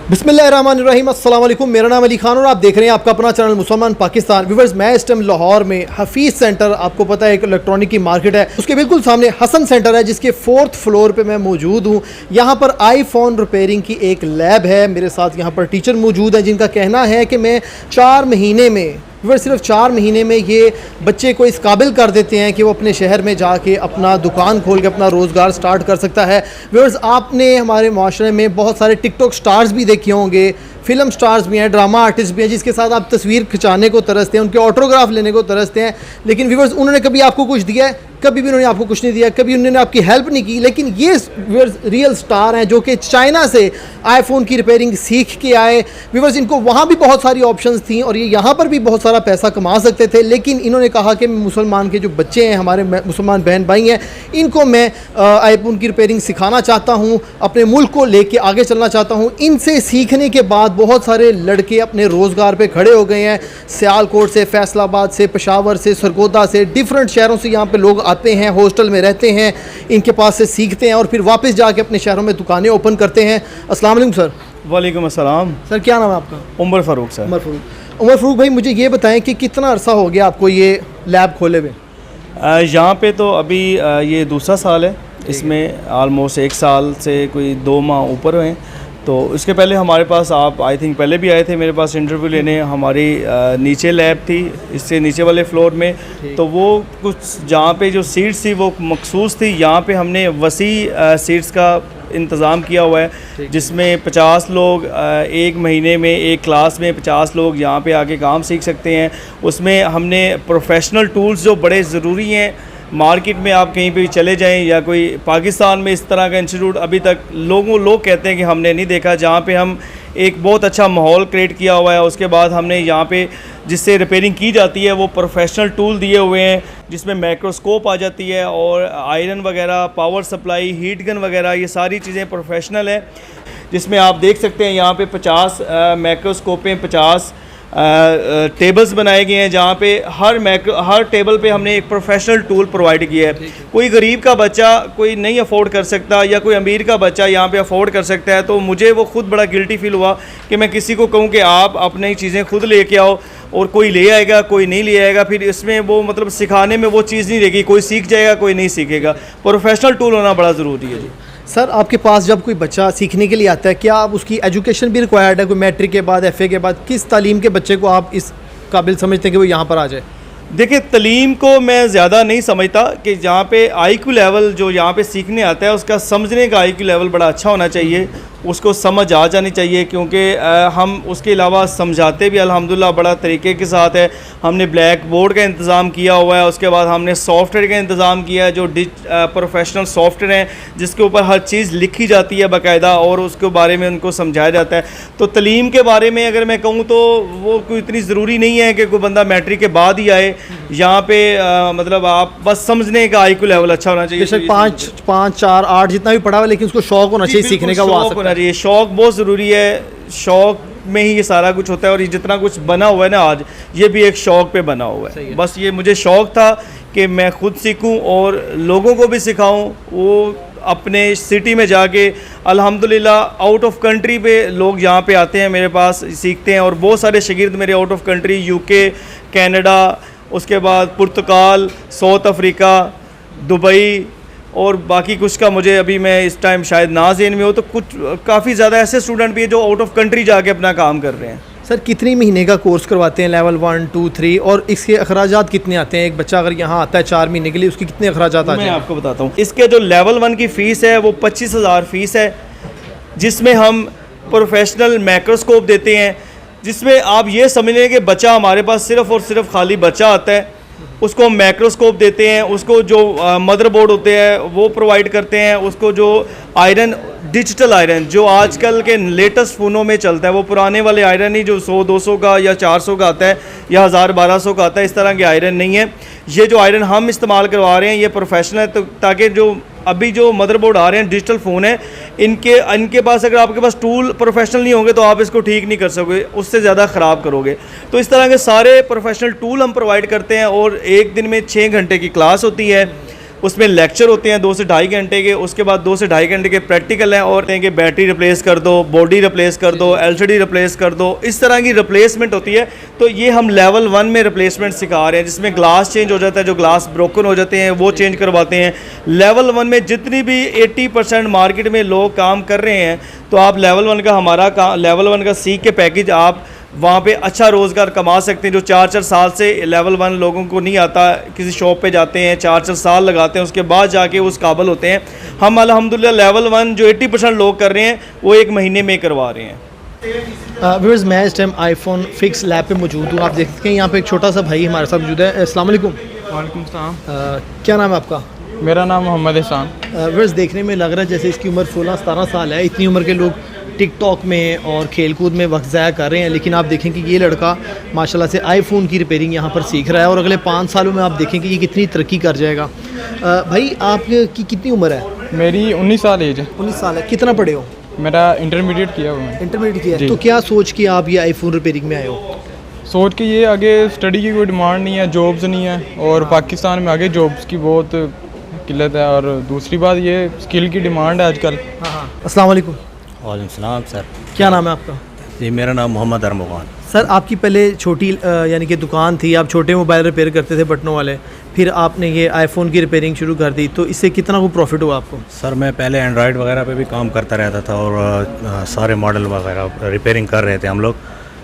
बिस्मिल्लाहिर्रहमानिर्रहीम, अस्सलाम वालेकुम। मेरा नाम अली खान और आप देख रहे हैं आपका अपना चैनल मुसलमान पाकिस्तान। व्यूअर्स, मैं इस टाइम लाहौर में हफीज़ सेंटर, आपको पता है एक इलेक्ट्रॉनिक की मार्केट है, उसके बिल्कुल सामने हसन सेंटर है जिसके 4th फ्लोर पे मैं मौजूद हूँ। यहाँ पर आईफोन रिपेयरिंग की एक लैब है। मेरे साथ यहाँ पर टीचर मौजूद हैं जिनका कहना है कि मैं 4 महीने में, व्यूअर्स सिर्फ 4 महीने में ये बच्चे को इस काबिल कर देते हैं कि वो अपने शहर में जाके अपना दुकान खोल के अपना रोज़गार स्टार्ट कर सकता है। व्यूअर्स, आपने हमारे माशरे में बहुत सारे टिकटॉक स्टार्स भी देखे होंगे, फिल्म स्टार्स भी हैं, ड्रामा आर्टिस्ट भी हैं, जिसके साथ आप तस्वीर खिंचाने को तरसते हैं, उनके ऑटोग्राफ लेने को तरसते हैं। लेकिन व्यूअर्स, उन्होंने कभी आपको कुछ दिया है? कभी भी उन्होंने आपको कुछ नहीं दिया, कभी उन्होंने आपकी हेल्प नहीं की। लेकिन ये व्यूअर्स रियल स्टार हैं जो कि चाइना से आईफोन की रिपेयरिंग सीख के आए। व्यूअर्स, इनको वहाँ भी बहुत सारी ऑप्शंस थी और ये यहाँ पर भी बहुत सारा पैसा कमा सकते थे, लेकिन इन्होंने कहा कि मुसलमान के जो बच्चे हैं, हमारे मुसलमान बहन भाई हैं, इनको मैं आईफोन की रिपेयरिंग सिखाना चाहता हूँ, अपने मुल्क को लेके आगे चलना चाहता हूँ। इनसे सीखने के बाद बहुत सारे लड़के अपने रोज़गार पे खड़े हो गए हैं। सियालकोट से, फैसलाबाद से, पेशावर से, सरगोदा से, डिफरेंट शहरों से यहाँ पे लोग आते हैं, हॉस्टल में रहते हैं, इनके पास से सीखते हैं और फिर वापस जाके अपने शहरों में दुकानें ओपन करते हैं। अस्सलाम वालेकुम सर। वालेकुम अस्सलाम सर, क्या नाम है आपका? उमर फ़ारूक सर। उमर फ़ारूक भाई, मुझे ये बताएं कि कितना अरसा हो गया आपको ये लैब खोले हुए? यहाँ पे तो अभी ये दूसरा साल है, इसमें आलमोस्ट 1 साल से कोई 2 माह ऊपर हुए हैं। तो इसके पहले हमारे पास, आप आई थिंक पहले भी आए थे मेरे पास इंटरव्यू लेने, हमारी नीचे लैब थी, इससे नीचे वाले फ्लोर में। तो वो कुछ जहाँ पे जो सीट्स थी वो मखसूस थी, यहाँ पे हमने वसी सीट्स का इंतज़ाम किया हुआ है, जिसमें 50 लोग एक महीने में एक क्लास में 50 लोग यहाँ पे आके काम सीख सकते हैं। उसमें हमने प्रोफेशनल टूल्स जो बड़े ज़रूरी हैं, मार्केट में आप कहीं पे भी चले जाएं या कोई पाकिस्तान में इस तरह का इंस्टीट्यूट अभी तक लोग कहते हैं कि हमने नहीं देखा, जहाँ पे हम एक बहुत अच्छा माहौल क्रिएट किया हुआ है। उसके बाद हमने यहाँ पे जिससे रिपेयरिंग की जाती है वो प्रोफेशनल टूल दिए हुए हैं, जिसमें माइक्रोस्कोप आ जाती है और आयरन वगैरह, पावर सप्लाई, हीट गन वगैरह, ये सारी चीज़ें प्रोफेशनल है। जिसमें आप देख सकते हैं यहाँ पे 50 माइक्रोस्कोप हैं, 50 टेबल्स बनाए गए हैं, जहाँ पे हर टेबल पे हमने एक प्रोफेशनल टूल प्रोवाइड किया है। कोई गरीब का बच्चा कोई नहीं अफोर्ड कर सकता या कोई अमीर का बच्चा यहाँ पे अफोर्ड कर सकता है। तो मुझे वो खुद बड़ा गिल्टी फील हुआ कि मैं किसी को कहूँ कि आप अपनी चीज़ें खुद लेके आओ, और कोई ले आएगा कोई नहीं ले आएगा, फिर इसमें वो मतलब सिखाने में वो चीज़ नहीं रहेगी, कोई सीख जाएगा कोई नहीं सीखेगा। प्रोफेशनल टूल होना बड़ा ज़रूरी है जी। सर, आपके पास जब कोई बच्चा सीखने के लिए आता है, क्या आप उसकी एजुकेशन भी रिक्वायर्ड है? कोई मैट्रिक के बाद, FA के बाद, किस तालीम के बच्चे को आप इस काबिल समझते हैं कि वो यहाँ पर आ जाए? देखिए, तलीम को मैं ज़्यादा नहीं समझता कि जहाँ पे IQ लेवल जो यहाँ पे सीखने आता है उसका समझने का IQ लेवल बड़ा अच्छा होना चाहिए, उसको समझ आ जानी चाहिए। क्योंकि हम उसके अलावा समझाते भी अल्हम्दुलिल्लाह बड़ा तरीके के साथ है। हमने ब्लैक बोर्ड का इंतज़ाम किया हुआ है, उसके बाद हमने सॉफ्टवेयर का इंतज़ाम किया है, जो प्रोफेशनल सॉफ्टवेयर हैं जिसके ऊपर हर चीज़ लिखी जाती है बाकायदा और उसके बारे में उनको समझाया जाता है। तो तलीम के बारे में अगर मैं कहूँ तो वो कोई इतनी ज़रूरी नहीं है कि कोई बंदा मैट्रिक के बाद ही आए यहाँ पे। मतलब आप बस समझने का IQ लेवल अच्छा होना चाहिए। बेशक 5, 4, 8 जितना भी पढ़ा हुआ, लेकिन उसको शौक होना चाहिए सीखने का। वो ये शौक बहुत ज़रूरी है, शौक में ही ये सारा कुछ होता है। और ये जितना कुछ बना हुआ है ना आज, ये भी एक शौक पे बना हुआ है। बस ये मुझे शौक था कि मैं खुद सीखूं और लोगों को भी सिखाऊं। वो अपने सिटी में जाके अल्हम्दुलिल्लाह आउट ऑफ कंट्री पे लोग यहाँ पे आते हैं, मेरे पास सीखते हैं। और बहुत सारे शागिर्द मेरे out of country, UK, Canada, उसके बाद पुर्तगाल, साउथ अफ्रीका, दुबई और बाकी कुछ का मुझे अभी मैं इस टाइम शायद ना ज़हन में हो, तो कुछ काफ़ी ज़्यादा ऐसे स्टूडेंट भी हैं जो आउट ऑफ कंट्री जाके अपना काम कर रहे हैं। सर, कितनी महीने का कोर्स करवाते हैं? लेवल 1, 2, 3, और इसके अखराजात कितने आते हैं? एक बच्चा अगर यहाँ आता है 4 महीने के लिए, उसके कितने अखराजात आते हैं? मैं आपको बताता हूँ। इसके जो लेवल 1 की फ़ीस है वो 25,000 फ़ीस है, जिसमें हम प्रोफेशनल माइक्रोस्कोप देते हैं, जिसमें आप ये समझ लें कि बच्चा हमारे पास सिर्फ़ और सिर्फ खाली बच्चा आता है, उसको हम माइक्रोस्कोप देते हैं, उसको जो मदरबोर्ड होते हैं वो प्रोवाइड करते हैं, उसको जो आयरन, डिजिटल आयरन जो आजकल के लेटेस्ट फ़ोनों में चलता है, वो पुराने वाले आयरन ही जो 100-200 का या 400 का आता है या 1000-1200 का आता है, इस तरह के आयरन नहीं है। ये जो आयरन हम इस्तेमाल करवा रहे हैं ये प्रोफेशनल है, तो ताकि जो अभी जो मदरबोर्ड आ रहे हैं डिजिटल फ़ोन है, इनके पास अगर आपके पास टूल प्रोफेशनल नहीं होंगे तो आप इसको ठीक नहीं कर सकोगे, उससे ज़्यादा ख़राब करोगे। तो इस तरह के सारे प्रोफेशनल टूल हम प्रोवाइड करते हैं और एक दिन में 6 घंटे की क्लास होती है। उसमें लेक्चर होते हैं 2 से ढाई घंटे के, उसके बाद 2 से ढाई घंटे के प्रैक्टिकल हैं और कि बैटरी रिप्लेस कर दो, बॉडी रिप्लेस कर दो, एलसीडी रिप्लेस कर दो, इस तरह की रिप्लेसमेंट होती है। तो ये हम लेवल 1 में रिप्लेसमेंट सिखा रहे हैं, जिसमें ग्लास चेंज हो जाता है, जो ग्लास ब्रोकन हो जाते हैं वो चेंज करवाते हैं। लेवल 1 में जितनी भी 80% मार्केट में लोग काम कर रहे हैं, तो आप लेवल 1 का हमारा लेवल 1 का सीख के पैकेज आप वहाँ पे अच्छा रोज़गार कमा सकते हैं। जो 4-4 साल से लेवल 1 लोगों को नहीं आता, किसी शॉप पे जाते हैं 4-4 साल लगाते हैं, उसके बाद जाके उस काबिल होते हैं। हम अल्हम्दुलिल्लाह लेवल 1 जो 80% लोग कर रहे हैं वो 1 महीने में करवा रहे हैं। व्यूअर्स मैं इस टाइम आईफोन फिक्स लैब पे मौजूद हूँ। आप देख सकते हैं यहाँ पे एक छोटा सा भाई हमारे साथ मौजूद है। अस्सलाम वालेकुम। वालेकुम सलाम। क्या नाम है आपका? मेरा नाम मोहम्मद एहसान। व्यूअर्स देखने में लग रहा है जैसे इसकी उम्र 16-17 साल है। इतनी उम्र के लोग टिकटॉक में और खेलकूद में वक्त ज़ाया कर रहे हैं, लेकिन आप देखें कि ये लड़का माशाल्लाह से आईफोन की रिपेयरिंग यहाँ पर सीख रहा है और अगले 5 सालों में आप देखें कि ये कितनी तरक्की कर जाएगा। भाई आपकी कितनी उम्र है? मेरी 19 साल एज है। 19 साल है। कितना पढ़े हो? मेरा इंटरमीडिएट किया हुआ है। इंटरमीडिएट किया है। जी। तो क्या सोच के आप ये आईफोन रिपेयरिंग में आए हो? सोच के ये आगे स्टडी की कोई डिमांड नहीं है, जॉब्स नहीं है और पाकिस्तान में आगे जॉब्स की बहुत किल्लत है, और दूसरी बात ये स्किल की डिमांड है आजकल। हाँ। अस्सलाम वालेकुम। वालेकुम सलाम सर। क्या नाम है आपका? जी मेरा नाम मोहम्मद अरमुगान। सर आपकी पहले छोटी यानी कि दुकान थी, आप छोटे मोबाइल रिपेयर करते थे बटनों वाले, फिर आपने ये आईफोन की रिपेयरिंग शुरू कर दी, तो इससे कितना को प्रॉफिट हुआ आपको? सर मैं पहले एंड्रॉयड वगैरह पे भी काम करता रहता था और सारे मॉडल वगैरह रिपेयरिंग कर रहे थे हम लोग,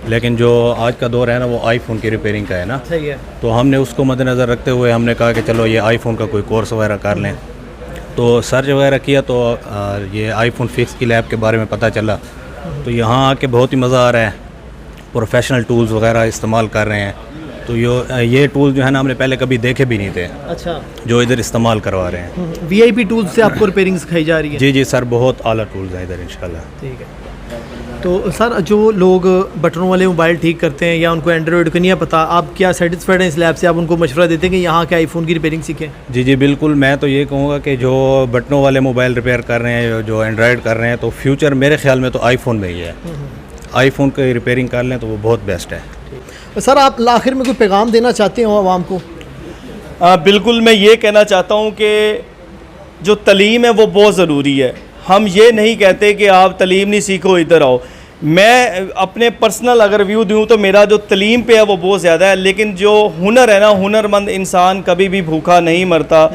लेकिन जो आज का दौर है ना वो आईफोन की रिपेयरिंग का है ना, सही है। तो हमने उसको मद्देनज़र रखते हुए हमने कहा कि चलो ये आईफोन का कोई कोर्स वगैरह कर लें। तो सर्च वगैरह किया तो ये आईफोन फिक्स की लैब के बारे में पता चला, तो यहाँ आके बहुत ही मज़ा आ रहा है। प्रोफेशनल टूल्स वगैरह इस्तेमाल कर रहे हैं, तो ये टूल जो है ना हमने पहले कभी देखे भी नहीं थे। अच्छा। जो इधर इस्तेमाल करवा रहे हैं। VIP टूल्स से आपको रिपेयरिंग सिखाई जा रही है? जी जी सर, बहुत आला टूल्स हैं इधर इंशाल्लाह। ठीक है। तो सर जो लोग बटनों वाले मोबाइल ठीक करते हैं या उनको एंड्रॉयड का नहीं है पता, आप क्या सेटिस्फाइड हैं इस लैब से? आप उनको मशवरा देते हैं कि यहाँ के आईफोन की रिपेयरिंग सीखें? जी जी बिल्कुल, मैं तो ये कहूँगा कि जो बटनों वाले मोबाइल रिपेयर कर रहे हैं, जो एंड्रॉयड कर रहे हैं, तो फ्यूचर मेरे ख्याल में तो आईफोन में ही है। आईफोन की रिपेयरिंग कर लें तो वो बहुत बेस्ट है। सर आप आखिर में कोई पैगाम देना चाहते हो आवाम को? बिल्कुल, मैं ये कहना चाहता हूँ कि जो तलीम है वो बहुत ज़रूरी है। हम ये नहीं कहते कि आप तलीम नहीं सीखो इधर आओ। मैं अपने पर्सनल अगर व्यू दूँ तो मेरा जो तलीम पे है वो बहुत ज़्यादा है, लेकिन जो हुनर है ना, हुनरमंद इंसान कभी भी भूखा नहीं मरता।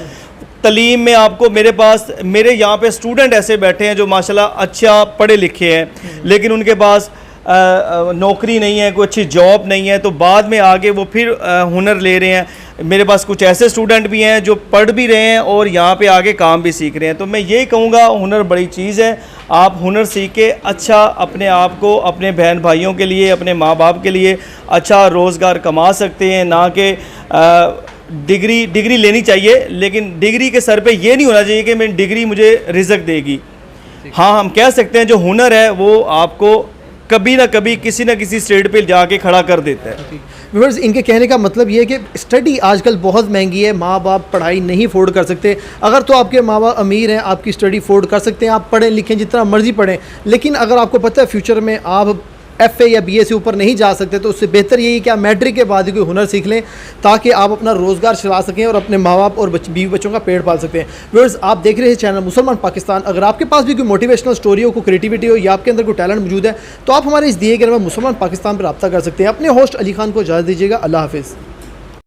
तलीम में आपको मेरे यहाँ पे स्टूडेंट ऐसे बैठे हैं जो माशाल्लाह अच्छा पढ़े लिखे हैं, लेकिन उनके पास नौकरी नहीं है, कोई अच्छी जॉब नहीं है, तो बाद में आगे वो फिर हुनर ले रहे हैं। मेरे पास कुछ ऐसे स्टूडेंट भी हैं जो पढ़ भी रहे हैं और यहाँ पे आगे काम भी सीख रहे हैं। तो मैं ये कहूँगा हुनर बड़ी चीज़ है। आप हुनर सीख के अच्छा अपने आप को, अपने बहन भाइयों के लिए, अपने माँ बाप के लिए अच्छा रोज़गार कमा सकते हैं। ना कि डिग्री लेनी चाहिए, लेकिन डिग्री के सर पे ये नहीं होना चाहिए कि मैं डिग्री मुझे रिज़्क देगी। हाँ, हम कह सकते हैं जो हुनर है वो आपको कभी ना कभी किसी ना किसी स्टेज पे जाके खड़ा कर देता है। व्यूअर्स इनके कहने का मतलब ये है कि स्टडी आजकल बहुत महंगी है, माँ बाप पढ़ाई नहीं अफोर्ड कर सकते। अगर तो आपके माँ बाप अमीर हैं, आपकी स्टडी अफोर्ड कर सकते हैं, आप पढ़ें लिखें जितना मर्जी पढ़ें, लेकिन अगर आपको पता है फ्यूचर में आप FA या BA से ऊपर नहीं जा सकते, तो उससे बेहतर यही है कि आप मैट्रिक के बाद ही कोई हुनर सीख लें ताकि आप अपना रोज़गार चला सकें और अपने माँ बाप और बीवी बच्चों का पेट पाल सकते हैं। व्यूअर्स आप देख रहे हैं चैनल मुसलमान पाकिस्तान। अगर आपके पास भी कोई मोटिवेशनल स्टोरी हो, कोई क्रिएटिविटी हो या आपके अंदर कोई टैलेंट मौजूद है, तो आप हमारे इस दिए गए नंबर मुसलमान पाकिस्तान पर रब्ता कर सकते हैं। अपने होस्ट अली खान को इजाज़त दीजिएगा। अल्लाह हाफिज़।